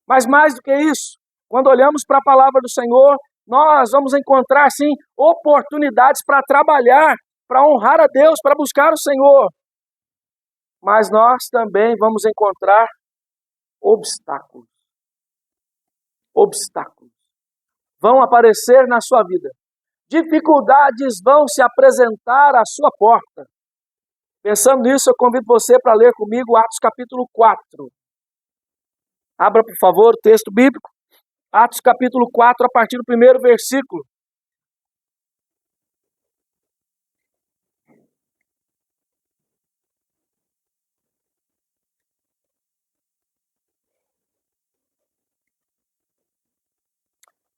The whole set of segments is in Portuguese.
Mas mais do que isso, quando olhamos para a palavra do Senhor, nós vamos encontrar, sim, oportunidades para trabalhar, para honrar a Deus, para buscar o Senhor. Mas nós também vamos encontrar obstáculos. Obstáculos vão aparecer na sua vida. Dificuldades vão se apresentar à sua porta. Pensando nisso, eu convido você para ler comigo Atos capítulo 4. Abra, por favor, o texto bíblico. Atos capítulo 4, a partir do primeiro versículo.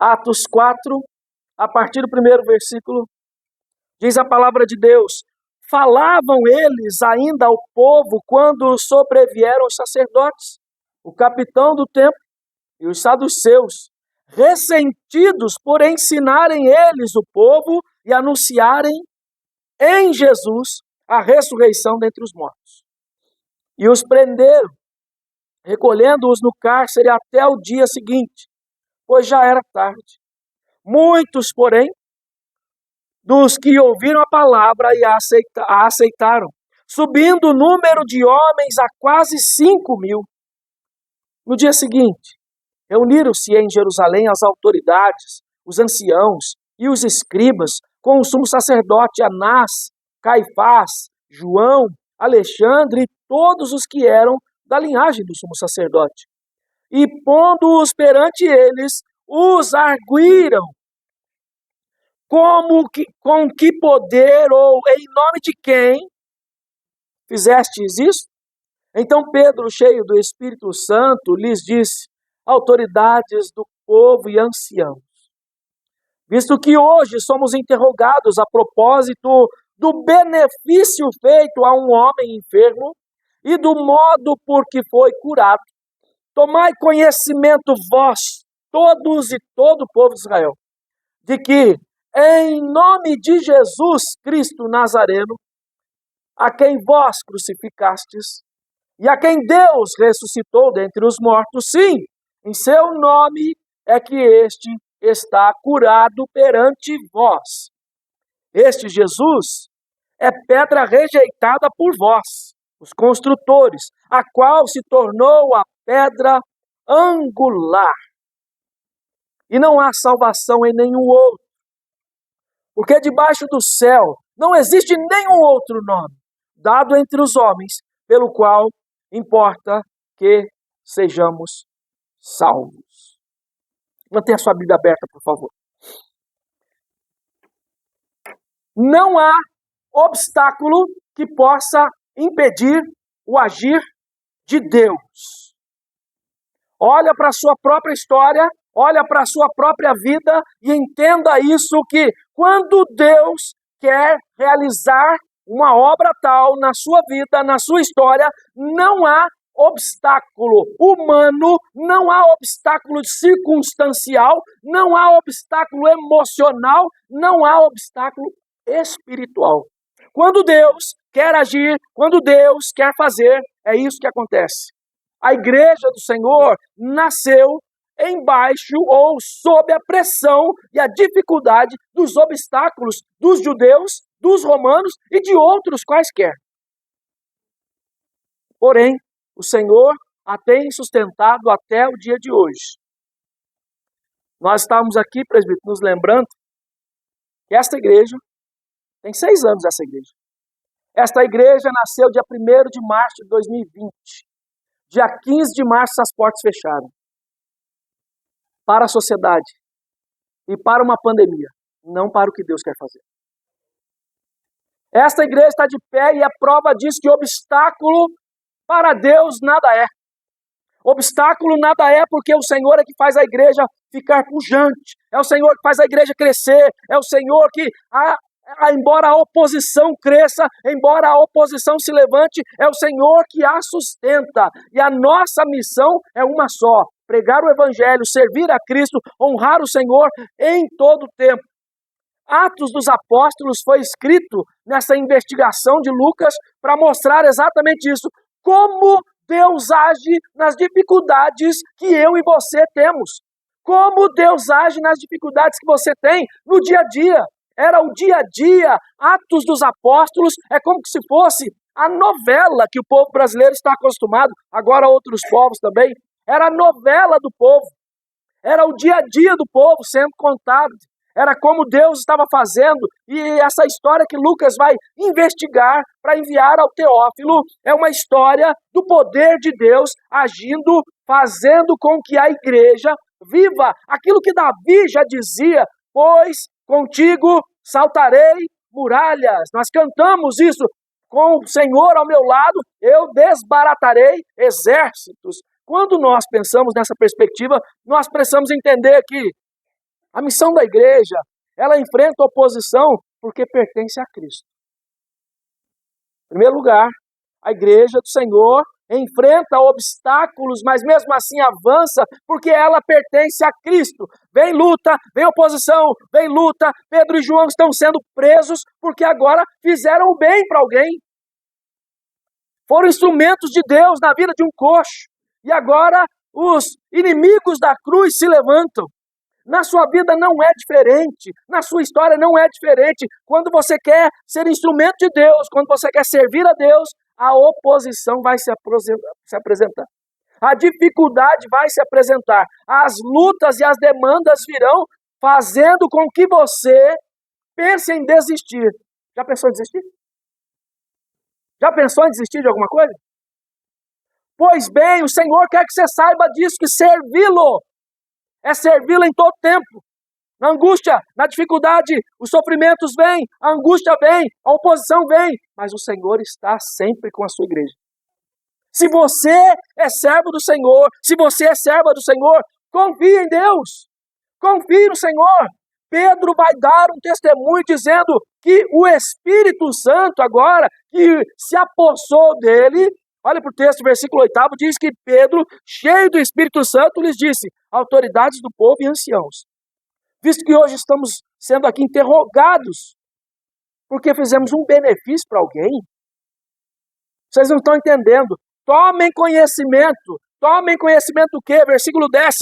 Atos 4, a partir do primeiro versículo, diz a palavra de Deus: falavam eles ainda ao povo quando sobrevieram os sacerdotes, o capitão do templo e os saduceus, ressentidos por ensinarem eles o povo e anunciarem em Jesus a ressurreição dentre os mortos. E os prenderam, recolhendo-os no cárcere até o dia seguinte, pois já era tarde. Muitos, porém, dos que ouviram a palavra e a aceitaram, subindo o número de homens a quase 5.000. No dia seguinte, reuniram-se em Jerusalém as autoridades, os anciãos e os escribas, com o sumo sacerdote Anás, Caifás, João, Alexandre e todos os que eram da linhagem do sumo sacerdote. E pondo-os perante eles, os arguíram. Com que poder ou em nome de quem fizestes isso? Então Pedro, cheio do Espírito Santo, lhes disse: autoridades do povo e anciãos, visto que hoje somos interrogados a propósito do benefício feito a um homem enfermo e do modo por que foi curado, tomai conhecimento vós, todos e todo o povo de Israel, de que em nome de Jesus Cristo Nazareno, a quem vós crucificastes e a quem Deus ressuscitou dentre os mortos, sim, em seu nome é que este está curado perante vós. Este Jesus é pedra rejeitada por vós, os construtores, a qual se tornou a pedra angular. E não há salvação em nenhum outro, porque debaixo do céu não existe nenhum outro nome dado entre os homens, pelo qual importa que sejamos salvos. Mantenha a sua Bíblia aberta, por favor. Não há obstáculo que possa impedir o agir de Deus. Olha para a sua própria história, olha para a sua própria vida e entenda isso, que quando Deus quer realizar uma obra tal na sua vida, na sua história, não há obstáculo humano, não há obstáculo circunstancial, não há obstáculo emocional, não há obstáculo espiritual. Quando Deus quer agir, quando Deus quer fazer, é isso que acontece. A igreja do Senhor nasceu embaixo ou sob a pressão e a dificuldade dos obstáculos dos judeus, dos romanos e de outros quaisquer. Porém, o Senhor a tem sustentado até o dia de hoje. Nós estamos aqui, presbítero, nos lembrando que esta igreja, tem 6 anos essa igreja. Esta igreja nasceu dia 1º de março de 2020. Dia 15 de março as portas fecharam. Para a sociedade e para uma pandemia, não para o que Deus quer fazer. Esta igreja está de pé e a prova diz que obstáculo para Deus nada é. Obstáculo nada é, porque o Senhor é que faz a igreja ficar pujante, é o Senhor que faz a igreja crescer, é o Senhor que, embora a oposição cresça, embora a oposição se levante, é o Senhor que a sustenta. E a nossa missão é uma só: pregar o Evangelho, servir a Cristo, honrar o Senhor em todo o tempo. Atos dos Apóstolos foi escrito nessa investigação de Lucas para mostrar exatamente isso. Como Deus age nas dificuldades que eu e você temos. Como Deus age nas dificuldades que você tem no dia a dia. Era o dia a dia, Atos dos Apóstolos, é como se fosse a novela que o povo brasileiro está acostumado, agora outros povos também. Era a novela do povo. Era o dia a dia do povo sendo contado. Era como Deus estava fazendo. E essa história que Lucas vai investigar para enviar ao Teófilo é uma história do poder de Deus agindo, fazendo com que a igreja viva aquilo que Davi já dizia: pois contigo saltarei muralhas. Nós cantamos isso: com o Senhor ao meu lado, eu desbaratarei exércitos. Quando nós pensamos nessa perspectiva, nós precisamos entender que a missão da igreja, ela enfrenta oposição porque pertence a Cristo. Em primeiro lugar, a igreja do Senhor enfrenta obstáculos, mas mesmo assim avança porque ela pertence a Cristo. Vem luta, vem oposição, vem luta. Pedro e João estão sendo presos porque agora fizeram o bem para alguém. Foram instrumentos de Deus na vida de um coxo. E agora os inimigos da cruz se levantam. Na sua vida não é diferente, na sua história não é diferente. Quando você quer ser instrumento de Deus, quando você quer servir a Deus, a oposição vai se apresentar. A dificuldade vai se apresentar. As lutas e as demandas virão, fazendo com que você pense em desistir. Já pensou em desistir? Já pensou em desistir de alguma coisa? Pois bem, o Senhor quer que você saiba disso, que servi-lo é servi-lo em todo tempo. Na angústia, na dificuldade, os sofrimentos vêm, a angústia vem, a oposição vem, mas o Senhor está sempre com a sua igreja. Se você é servo do Senhor, se você é serva do Senhor, confie em Deus, confie no Senhor. Pedro vai dar um testemunho dizendo que o Espírito Santo agora, que se apossou dele, olha para o texto, versículo 8, diz que Pedro, cheio do Espírito Santo, lhes disse: autoridades do povo e anciãos, visto que hoje estamos sendo aqui interrogados porque fizemos um benefício para alguém, vocês não estão entendendo. Tomem conhecimento do quê? Versículo 10,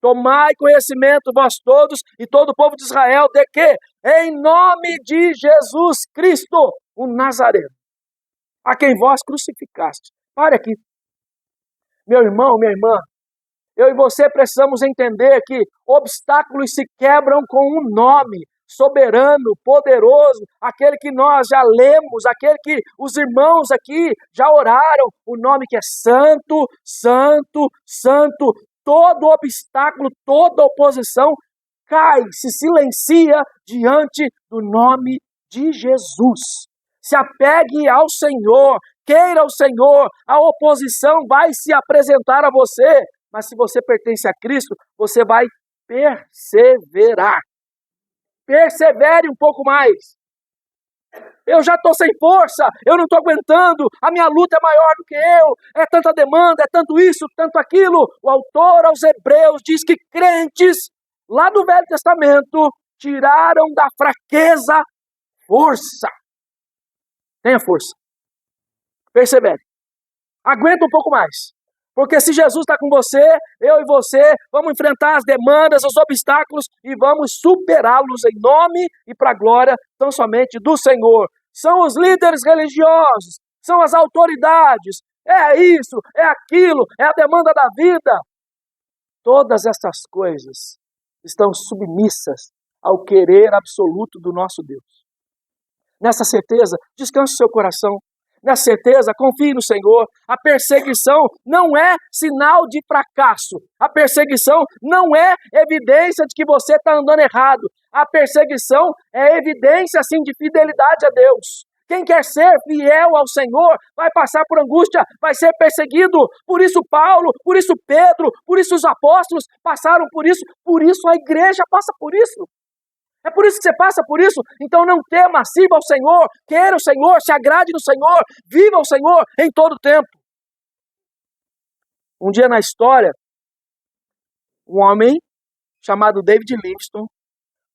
tomai conhecimento vós todos e todo o povo de Israel de que, em nome de Jesus Cristo, o Nazareno, a quem vós crucificaste. Pare aqui. Meu irmão, minha irmã, eu e você precisamos entender que obstáculos se quebram com um nome soberano, poderoso, aquele que nós já lemos, aquele que os irmãos aqui já oraram, o nome que é Santo, Santo, Santo. Todo obstáculo, toda oposição cai, se silencia diante do nome de Jesus. Se apegue ao Senhor, queira o Senhor, a oposição vai se apresentar a você, mas se você pertence a Cristo, você vai perseverar. Persevere um pouco mais. Eu já estou sem força, eu não estou aguentando, a minha luta é maior do que eu, é tanta demanda, é tanto isso, tanto aquilo. O autor aos Hebreus diz que crentes lá do Velho Testamento tiraram da fraqueza força. Tenha força. Persevere. Aguenta um pouco mais. Porque se Jesus está com você, eu e você, vamos enfrentar as demandas, os obstáculos e vamos superá-los em nome e para a glória tão somente do Senhor. São os líderes religiosos, são as autoridades, é isso, é aquilo, é a demanda da vida. Todas essas coisas estão submissas ao querer absoluto do nosso Deus. Nessa certeza, descanse o seu coração. Nessa certeza, confie no Senhor. A perseguição não é sinal de fracasso. A perseguição não é evidência de que você está andando errado. A perseguição é evidência, sim, de fidelidade a Deus. Quem quer ser fiel ao Senhor vai passar por angústia, vai ser perseguido. Por isso Paulo, por isso Pedro, por isso os apóstolos passaram por isso a igreja passa por isso. É por isso que você passa por isso. Então não tema, sirva ao Senhor, queira o Senhor, se agrade no Senhor, viva o Senhor em todo o tempo. Um dia na história, um homem chamado David Livingstone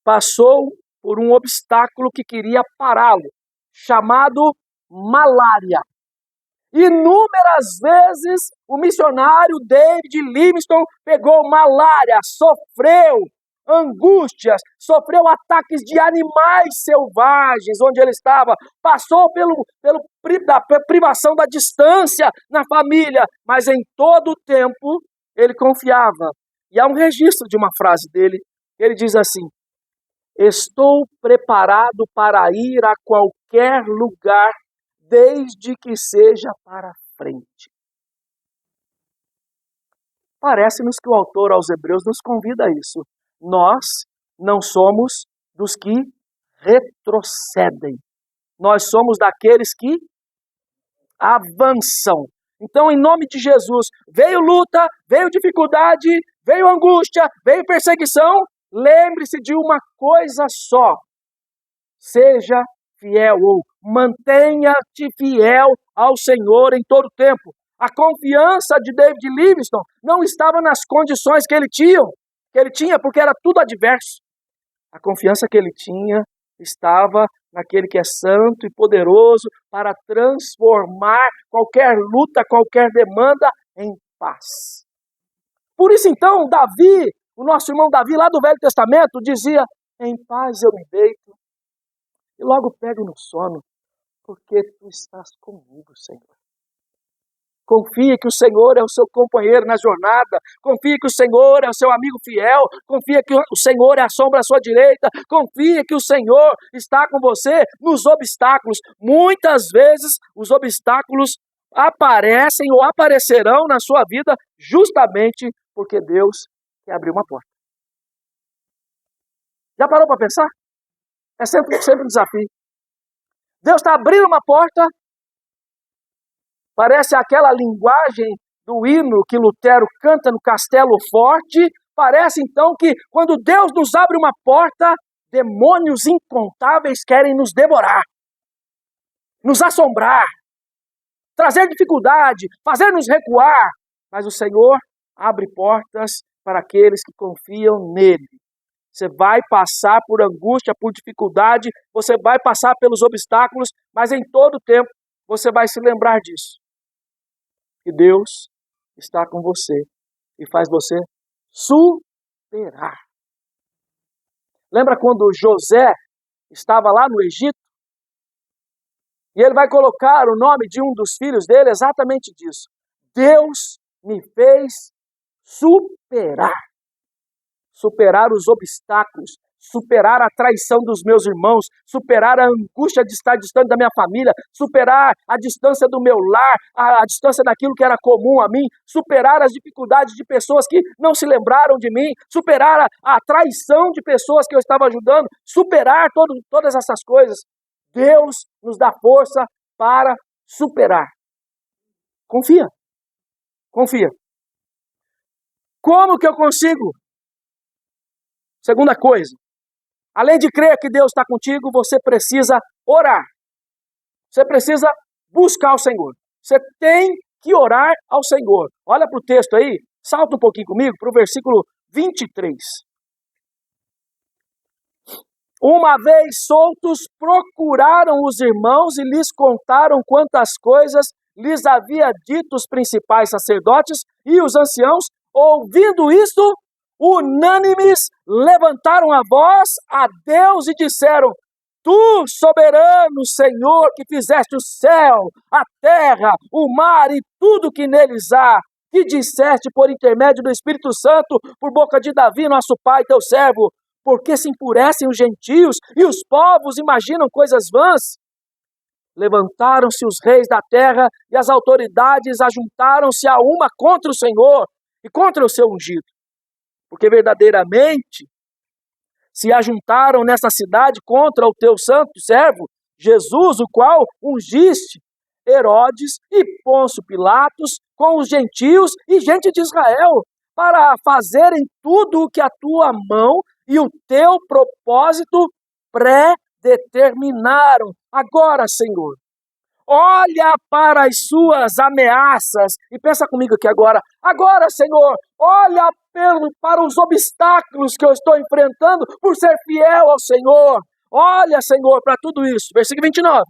passou por um obstáculo que queria pará-lo, chamado malária. Inúmeras vezes o missionário David Livingstone pegou malária, sofreu angústias, sofreu ataques de animais selvagens onde ele estava, passou da privação da distância na família, mas em todo o tempo ele confiava. E há um registro de uma frase dele, ele diz assim: estou preparado para ir a qualquer lugar, desde que seja para frente. Parece-nos que o autor aos Hebreus nos convida a isso. Nós não somos dos que retrocedem. Nós somos daqueles que avançam. Então, em nome de Jesus, veio luta, veio dificuldade, veio angústia, veio perseguição. Lembre-se de uma coisa só. Seja fiel ou mantenha-te fiel ao Senhor em todo o tempo. A confiança de David Livingstone não estava nas condições que ele tinha, porque era tudo adverso. A confiança que ele tinha estava naquele que é santo e poderoso para transformar qualquer luta, qualquer demanda em paz. Por isso então, Davi, o nosso irmão Davi lá do Velho Testamento, dizia: em paz eu me deito e logo pego no sono, porque tu estás comigo, Senhor. Confie que o Senhor é o seu companheiro na jornada. Confie que o Senhor é o seu amigo fiel. Confie que o Senhor é a sombra à sua direita. Confie que o Senhor está com você nos obstáculos. Muitas vezes os obstáculos aparecem ou aparecerão na sua vida justamente porque Deus quer abrir uma porta. Já parou para pensar? É sempre um desafio. Deus está abrindo uma porta. Parece aquela linguagem do hino que Lutero canta no Castelo Forte. Parece então que quando Deus nos abre uma porta, demônios incontáveis querem nos devorar, nos assombrar, trazer dificuldade, fazer-nos recuar. Mas o Senhor abre portas para aqueles que confiam nele. Você vai passar por angústia, por dificuldade, você vai passar pelos obstáculos, mas em todo tempo você vai se lembrar disso. Que Deus está com você e faz você superar. Lembra quando José estava lá no Egito? E ele vai colocar o nome de um dos filhos dele exatamente disso. Deus me fez superar. Superar os obstáculos, superar a traição dos meus irmãos, superar a angústia de estar distante da minha família, superar a distância do meu lar, a distância daquilo que era comum a mim, superar as dificuldades de pessoas que não se lembraram de mim, superar a traição de pessoas que eu estava ajudando, superar todas essas coisas. Deus nos dá força para superar. Confia. Confia. Como que eu consigo? Segunda coisa, além de crer que Deus está contigo, você precisa orar. Você precisa buscar o Senhor. Você tem que orar ao Senhor. Olha para o texto aí, salta um pouquinho comigo para o versículo 23. Uma vez soltos, procuraram os irmãos e lhes contaram quantas coisas lhes havia dito os principais sacerdotes e os anciãos. Ouvindo isto, unânimes, levantaram a voz a Deus e disseram: Tu, soberano Senhor, que fizeste o céu, a terra, o mar e tudo que neles há, que disseste por intermédio do Espírito Santo, por boca de Davi, nosso pai, teu servo, porque se enfurecem os gentios e os povos imaginam coisas vãs? Levantaram-se os reis da terra e as autoridades ajuntaram-se a uma contra o Senhor e contra o seu ungido. Porque verdadeiramente se ajuntaram nessa cidade contra o teu santo servo, Jesus, o qual ungiste, Herodes e Pôncio Pilatos, com os gentios e gente de Israel, para fazerem tudo o que a tua mão e o teu propósito predeterminaram. Agora, Senhor, olha para as suas ameaças e pensa comigo aqui agora. Agora, Senhor, olha para os obstáculos que eu estou enfrentando por ser fiel ao Senhor. Olha, Senhor, para tudo isso. Versículo 29.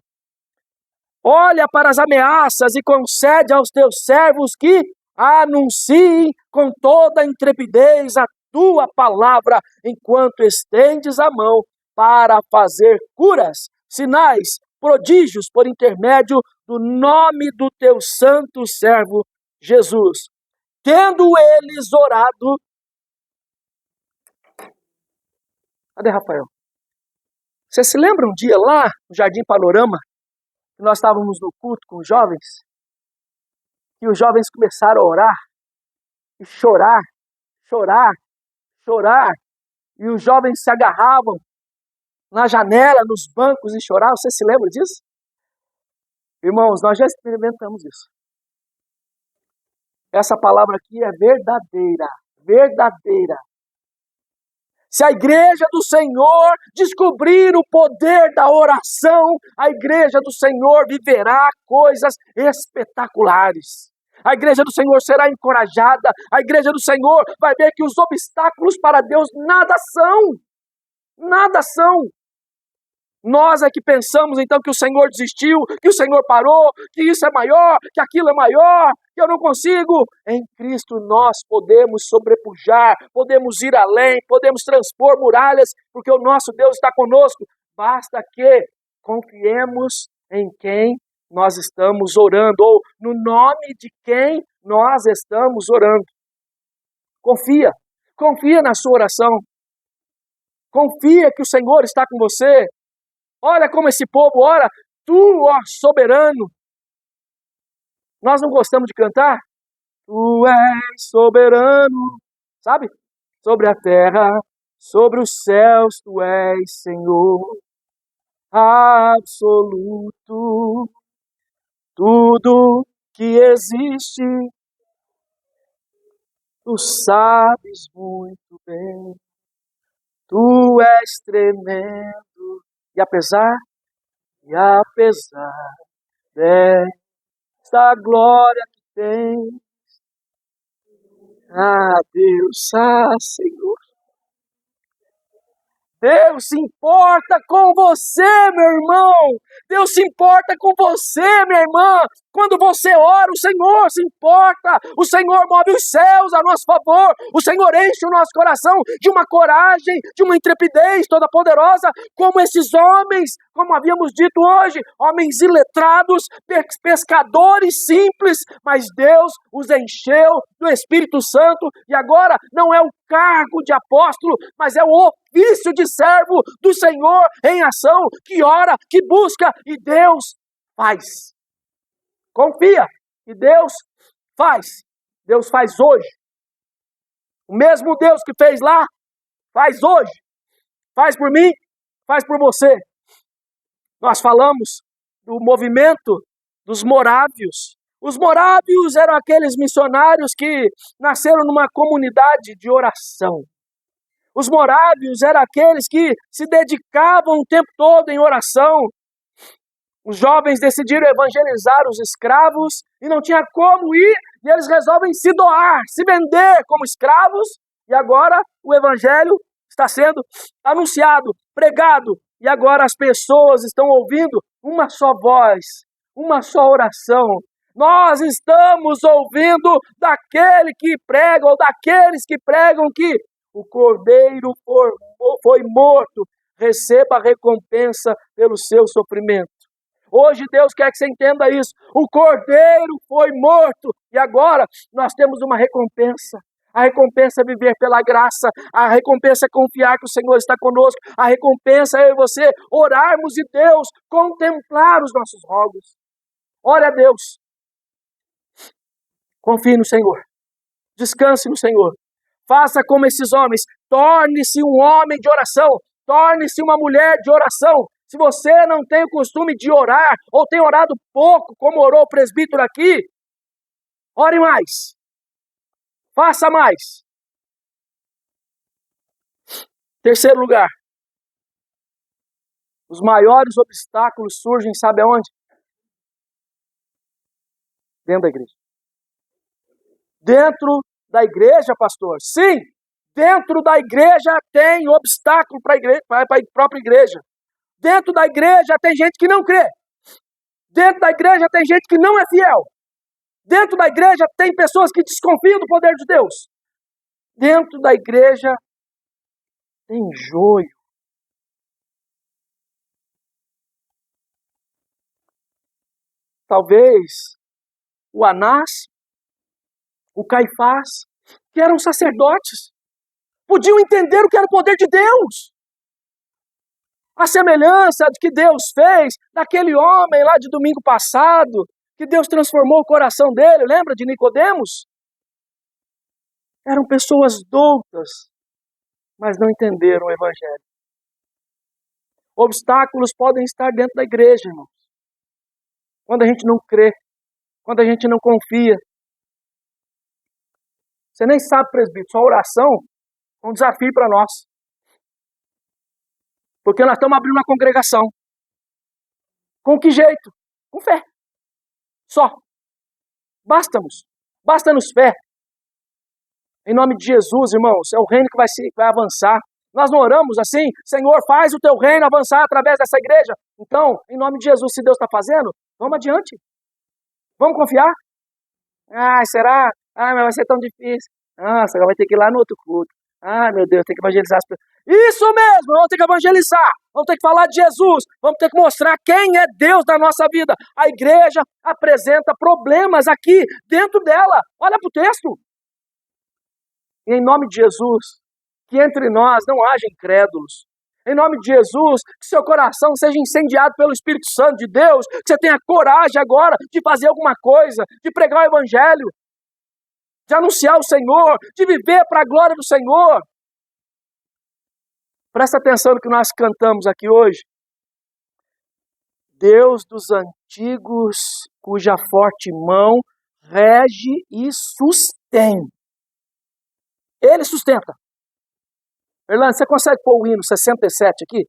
Olha para as ameaças e concede aos teus servos que anunciem com toda a intrepidez a tua palavra, enquanto estendes a mão para fazer curas, sinais, prodígios por intermédio do nome do teu santo servo Jesus. Tendo eles orado... Cadê Rafael? Você se lembra um dia lá no Jardim Panorama, que nós estávamos no culto com os jovens, e os jovens começaram a orar e chorar, chorar, chorar, e os jovens se agarravam na janela, nos bancos e choravam? Você se lembra disso? Irmãos, nós já experimentamos isso. Essa palavra aqui é verdadeira, verdadeira. Se a igreja do Senhor descobrir o poder da oração, a igreja do Senhor viverá coisas espetaculares. A igreja do Senhor será encorajada, a igreja do Senhor vai ver que os obstáculos para Deus nada são, nada são. Nós é que pensamos então que o Senhor desistiu, que o Senhor parou, que isso é maior, que aquilo é maior, que eu não consigo. Em Cristo nós podemos sobrepujar, podemos ir além, podemos transpor muralhas, porque o nosso Deus está conosco. Basta que confiemos em quem nós estamos orando, ou no nome de quem nós estamos orando. Confia, confia na sua oração. Confia que o Senhor está com você. Olha como esse povo ora, tu, ó soberano. Nós não gostamos de cantar? Tu és soberano, sabe? Sobre a terra, sobre os céus, tu és Senhor absoluto. Tudo que existe, tu sabes muito bem. Tu és tremendo. E apesar desta glória que tens, Deus, Senhor, Deus se importa com você, meu irmão. Deus se importa com você, minha irmã. Quando você ora, o Senhor se importa. O Senhor move os céus a nosso favor. O Senhor enche o nosso coração de uma coragem, de uma intrepidez toda poderosa, como esses homens, como havíamos dito hoje, homens iletrados, pescadores simples, mas Deus os encheu do Espírito Santo e agora não é o cargo de apóstolo, mas é o ofício de servo do Senhor em ação, que ora, que busca, e Deus faz. Confia, e Deus faz. Deus faz hoje. O mesmo Deus que fez lá, faz hoje. Faz por mim, faz por você. Nós falamos do movimento dos morávios. Os morávios eram aqueles missionários que nasceram numa comunidade de oração. Os morávios eram aqueles que se dedicavam o tempo todo em oração. Os jovens decidiram evangelizar os escravos e não tinha como ir, e eles resolvem se doar, se vender como escravos, e agora o evangelho está sendo anunciado, pregado, e agora as pessoas estão ouvindo uma só voz, uma só oração. Nós estamos ouvindo daquele que prega, ou daqueles que pregam que o Cordeiro foi morto, receba a recompensa pelo seu sofrimento. Hoje Deus quer que você entenda isso. O Cordeiro foi morto e agora nós temos uma recompensa. A recompensa é viver pela graça. A recompensa é confiar que o Senhor está conosco. A recompensa é eu e você orarmos e Deus contemplar os nossos rogos. Ore a Deus. Confie no Senhor. Descanse no Senhor. Faça como esses homens. Torne-se um homem de oração. Torne-se uma mulher de oração. Se você não tem o costume de orar, ou tem orado pouco, como orou o presbítero aqui, ore mais. Faça mais. Terceiro lugar. Os maiores obstáculos surgem, sabe aonde? Dentro da igreja. Dentro da igreja, pastor? Sim, dentro da igreja tem obstáculo para a própria igreja. Dentro da igreja tem gente que não crê. Dentro da igreja tem gente que não é fiel. Dentro da igreja tem pessoas que desconfiam do poder de Deus. Dentro da igreja tem joio. Talvez o Anás, o Caifás, que eram sacerdotes, podiam entender o que era o poder de Deus. A semelhança de que Deus fez daquele homem lá de domingo passado, que Deus transformou o coração dele, lembra de Nicodemos? Eram pessoas doutas, mas não entenderam o Evangelho. Obstáculos podem estar dentro da igreja, irmãos. Quando a gente não crê, quando a gente não confia. Você nem sabe, presbítero, sua oração é um desafio para nós. Porque nós estamos abrindo uma congregação. Com que jeito? Com fé. Só. Basta-nos fé. Em nome de Jesus, irmãos, é o reino que vai avançar. Nós não oramos assim, Senhor, faz o teu reino avançar através dessa igreja. Então, em nome de Jesus, se Deus está fazendo, vamos adiante. Vamos confiar? Será? Mas vai ser tão difícil. Você vai ter que ir lá no outro culto. Meu Deus, tem que evangelizar as pessoas. Isso mesmo, vamos ter que evangelizar. Vamos ter que falar de Jesus. Vamos ter que mostrar quem é Deus na nossa vida. A igreja apresenta problemas aqui dentro dela. Olha para o texto. E em nome de Jesus, que entre nós não haja incrédulos. Em nome de Jesus, que seu coração seja incendiado pelo Espírito Santo de Deus, que você tenha coragem agora de fazer alguma coisa, de pregar o Evangelho, de anunciar o Senhor, de viver para a glória do Senhor. Presta atenção no que nós cantamos aqui hoje. Deus dos antigos, cuja forte mão rege e sustém. Ele sustenta. Erlane, você consegue pôr o hino 67 aqui?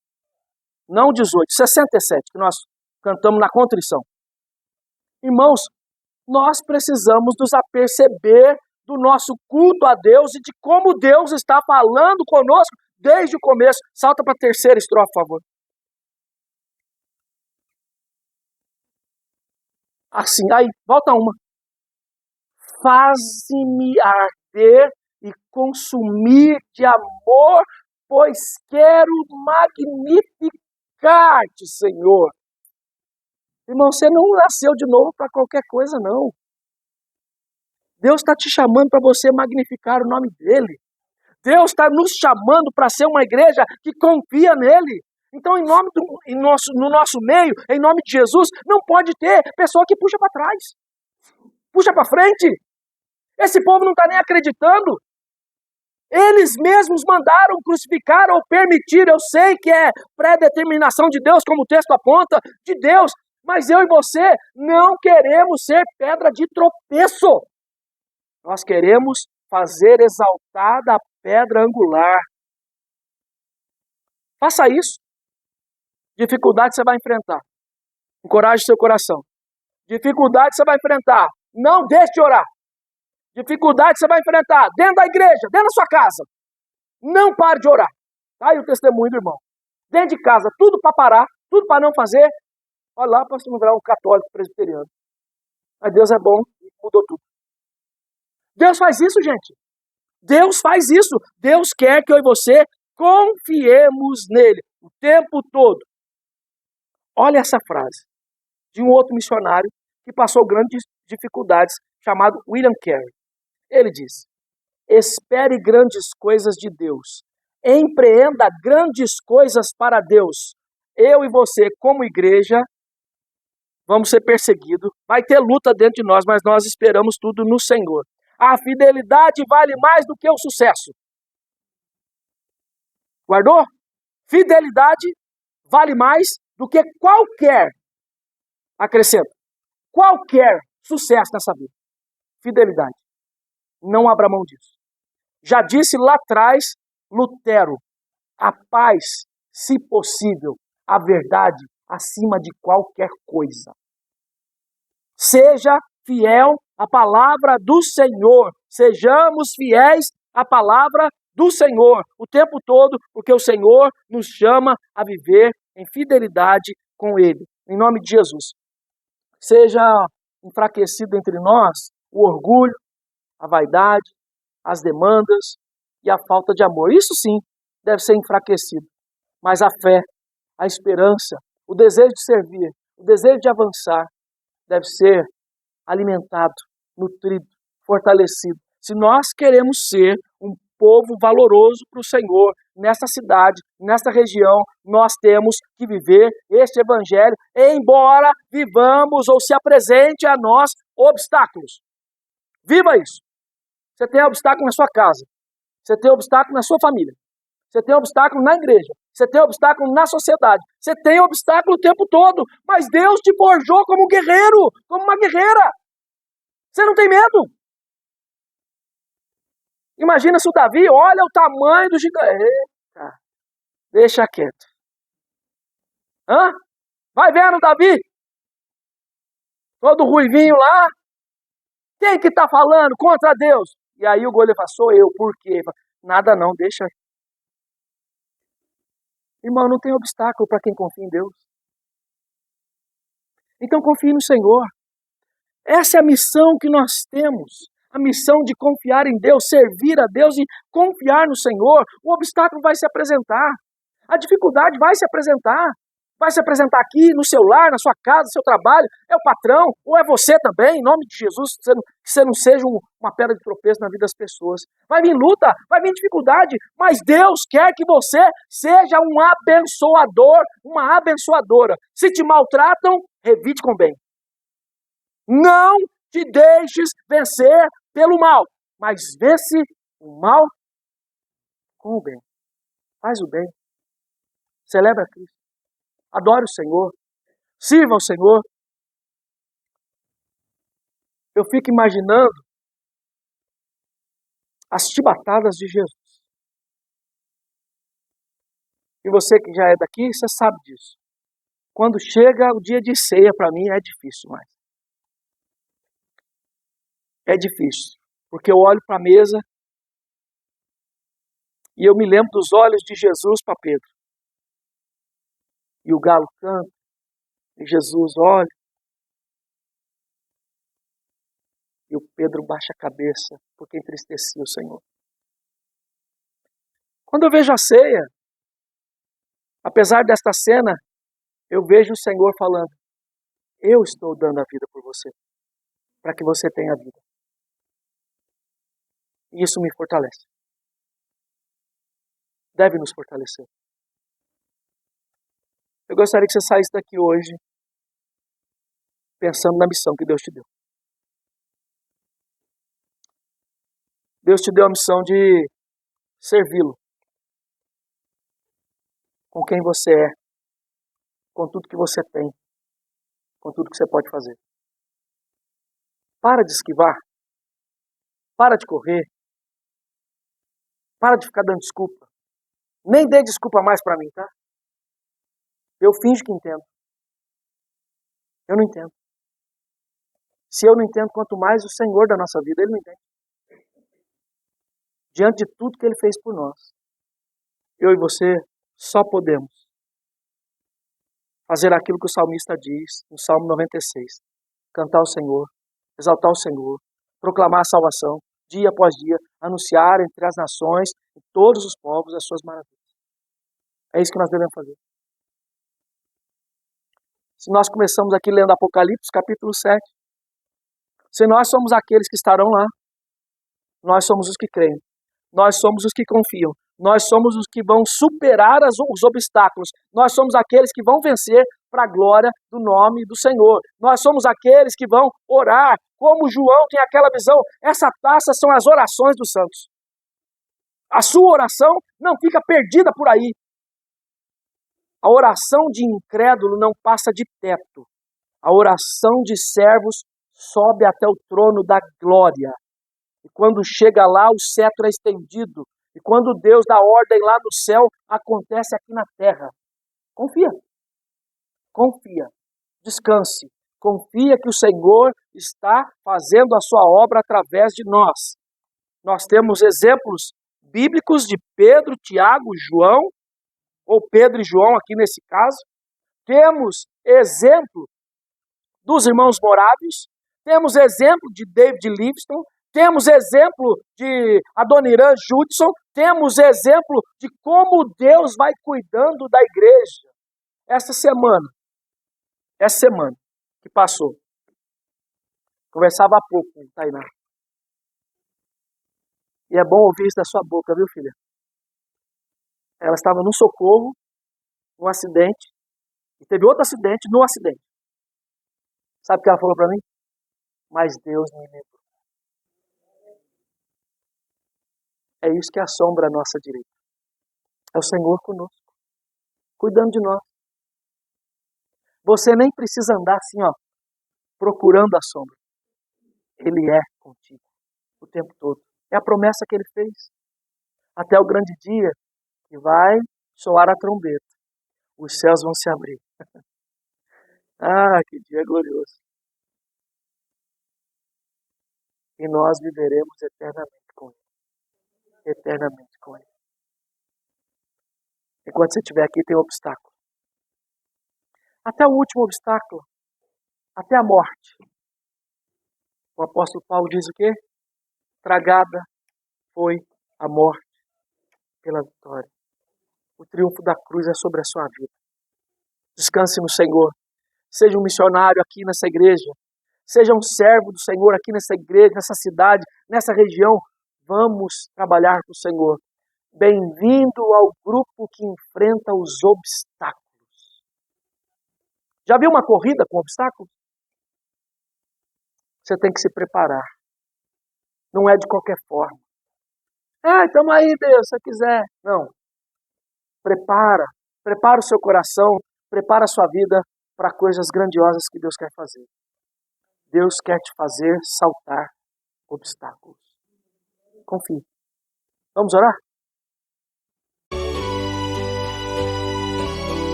Não 18, 67, que nós cantamos na contrição. Irmãos, nós precisamos nos aperceber do nosso culto a Deus e de como Deus está falando conosco desde o começo. Salta para a terceira estrofe, por favor. Assim, aí, volta uma. Faze-me arder e consumir de amor, pois quero magnificar-te, Senhor. Irmão, você não nasceu de novo para qualquer coisa, não. Deus está te chamando para você magnificar o nome dEle. Deus está nos chamando para ser uma igreja que confia nele. Então, no nosso meio, em nome de Jesus, não pode ter pessoa que puxa para trás. Puxa para frente. Esse povo não está nem acreditando. Eles mesmos mandaram crucificar ou permitir. Eu sei que é pré-determinação de Deus, como o texto aponta, de Deus. Mas eu e você não queremos ser pedra de tropeço. Nós queremos fazer exaltada a pedra angular. Faça isso. Dificuldade você vai enfrentar. Encoraje seu coração. Dificuldade você vai enfrentar. Não deixe de orar. Dificuldade você vai enfrentar dentro da igreja, dentro da sua casa. Não pare de orar. Tá aí o testemunho do irmão. Dentro de casa, tudo para parar, tudo para não fazer. Olha lá, para se não virar um católico presbiteriano. Mas Deus é bom e mudou tudo. Deus faz isso, gente. Deus faz isso. Deus quer que eu e você confiemos nele o tempo todo. Olha essa frase de um outro missionário que passou grandes dificuldades, chamado William Carey. Ele diz: espere grandes coisas de Deus. Empreenda grandes coisas para Deus. Eu e você, como igreja, vamos ser perseguidos. Vai ter luta dentro de nós, mas nós esperamos tudo no Senhor. A fidelidade vale mais do que o sucesso. Guardou? Fidelidade vale mais do que qualquer, acrescento, qualquer sucesso nessa vida. Fidelidade. Não abra mão disso. Já disse lá atrás Lutero: a paz, se possível, a verdade acima de qualquer coisa. Seja fiel à palavra do Senhor. Sejamos fiéis à palavra do Senhor o tempo todo, porque o Senhor nos chama a viver em fidelidade com Ele. Em nome de Jesus. seja enfraquecido entre nós o orgulho, a vaidade, as demandas e a falta de amor. Isso sim deve ser enfraquecido. Mas a fé, a esperança, o desejo de servir, o desejo de avançar deve ser alimentado, nutrido, fortalecido. Se nós queremos ser um povo valoroso para o Senhor, nesta cidade, nesta região, nós temos que viver este evangelho, embora vivamos ou se apresente a nós obstáculos. Viva isso! Você tem obstáculo na sua casa, você tem obstáculo na sua família, você tem obstáculo na igreja, você tem obstáculo na sociedade, você tem obstáculo o tempo todo, mas Deus te forjou como um guerreiro, como uma guerreira. Você não tem medo? Imagina se o Davi olha o tamanho do gigante. Eita, deixa quieto. Hã? Vai vendo, Davi? Todo ruivinho lá. Quem que está falando contra Deus? E aí o goleiro fala, sou eu. Por quê? Nada não, deixa. Irmão, não tem obstáculo para quem confia em Deus. Então confie no Senhor. Essa é a missão que nós temos. A missão de confiar em Deus, servir a Deus e confiar no Senhor. O obstáculo vai se apresentar. A dificuldade vai se apresentar. Vai se apresentar aqui, no seu lar, na sua casa, no seu trabalho. É o patrão, ou é você também, em nome de Jesus, que você não seja uma pedra de tropeço na vida das pessoas. Vai vir luta, vai vir dificuldade, mas Deus quer que você seja um abençoador, uma abençoadora. Se te maltratam, revide com bem. Não te deixes vencer pelo mal, mas vence o mal com o bem. Faz o bem. Celebra Cristo. Adore o Senhor. Sirva ao Senhor. Eu fico imaginando as chibatadas de Jesus. E você que já é daqui, você sabe disso. Quando chega o dia de ceia, para mim é difícil mais. É difícil. Porque eu olho para a mesa e eu me lembro dos olhos de Jesus para Pedro. E o galo canta. E Jesus olha. E o Pedro baixa a cabeça, porque entristecia o Senhor. Quando eu vejo a ceia, apesar desta cena, eu vejo o Senhor falando, eu estou dando a vida por você, para que você tenha vida. E isso me fortalece. Deve nos fortalecer. Eu gostaria que você saísse daqui hoje pensando na missão que Deus te deu. Deus te deu a missão de servi-lo com quem você é, com tudo que você tem, com tudo que você pode fazer. Para de esquivar, para de correr, para de ficar dando desculpa. Nem dê desculpa mais para mim, tá? Eu finjo que entendo. Eu não entendo. Se eu não entendo, quanto mais o Senhor da nossa vida, Ele não entende. Diante de tudo que Ele fez por nós, eu e você só podemos fazer aquilo que o salmista diz no Salmo 96. Cantar ao Senhor, exaltar o Senhor, proclamar a salvação, dia após dia, anunciar entre as nações e todos os povos as suas maravilhas. É isso que nós devemos fazer. Se nós começamos aqui lendo Apocalipse, capítulo 7, se nós somos aqueles que estarão lá, nós somos os que creem, nós somos os que confiam, nós somos os que vão superar os obstáculos, nós somos aqueles que vão vencer para a glória do nome do Senhor, nós somos aqueles que vão orar, como João tem aquela visão, essa taça são as orações dos santos. A sua oração não fica perdida por aí. A oração de incrédulo não passa de teto. A oração de servos sobe até o trono da glória. E quando chega lá, o cetro é estendido. E quando Deus dá ordem lá no céu, acontece aqui na terra. Confia. Confia. Descanse. Confia que o Senhor está fazendo a sua obra através de nós. Nós temos exemplos bíblicos de Pedro, Tiago, João, ou Pedro e João aqui nesse caso. Temos exemplo dos irmãos moráveis, temos exemplo de David Livingstone, temos exemplo de Adoniran Judson, temos exemplo de como Deus vai cuidando da igreja. Essa semana que passou, conversava há pouco com Tainá. E é bom ouvir isso da sua boca, viu, filha? Ela estava no socorro, num acidente, e teve outro acidente no acidente. Sabe o que ela falou para mim? Mas Deus me livrou. É isso que assombra a nossa direita. É o Senhor conosco, cuidando de nós. Você nem precisa andar assim, ó, procurando a sombra. Ele é contigo o tempo todo. É a promessa que ele fez. Até o grande dia que vai soar a trombeta. Os céus vão se abrir. Ah, que dia glorioso. E nós viveremos eternamente com ele. Eternamente com ele. Enquanto você estiver aqui, tem um obstáculo. Até o último obstáculo. Até a morte. O apóstolo Paulo diz o quê? Tragada foi a morte pela vitória. O triunfo da cruz é sobre a sua vida. Descanse no Senhor. Seja um missionário aqui nessa igreja. Seja um servo do Senhor aqui nessa igreja, nessa cidade, nessa região. Vamos trabalhar com o Senhor. Bem-vindo ao grupo que enfrenta os obstáculos. Já viu uma corrida com obstáculos? Você tem que se preparar. Não é de qualquer forma. Estamos aí, Deus, se você quiser. Não. Prepara o seu coração, prepara a sua vida para coisas grandiosas que Deus quer fazer. Deus quer te fazer saltar obstáculos. Confie. Vamos orar?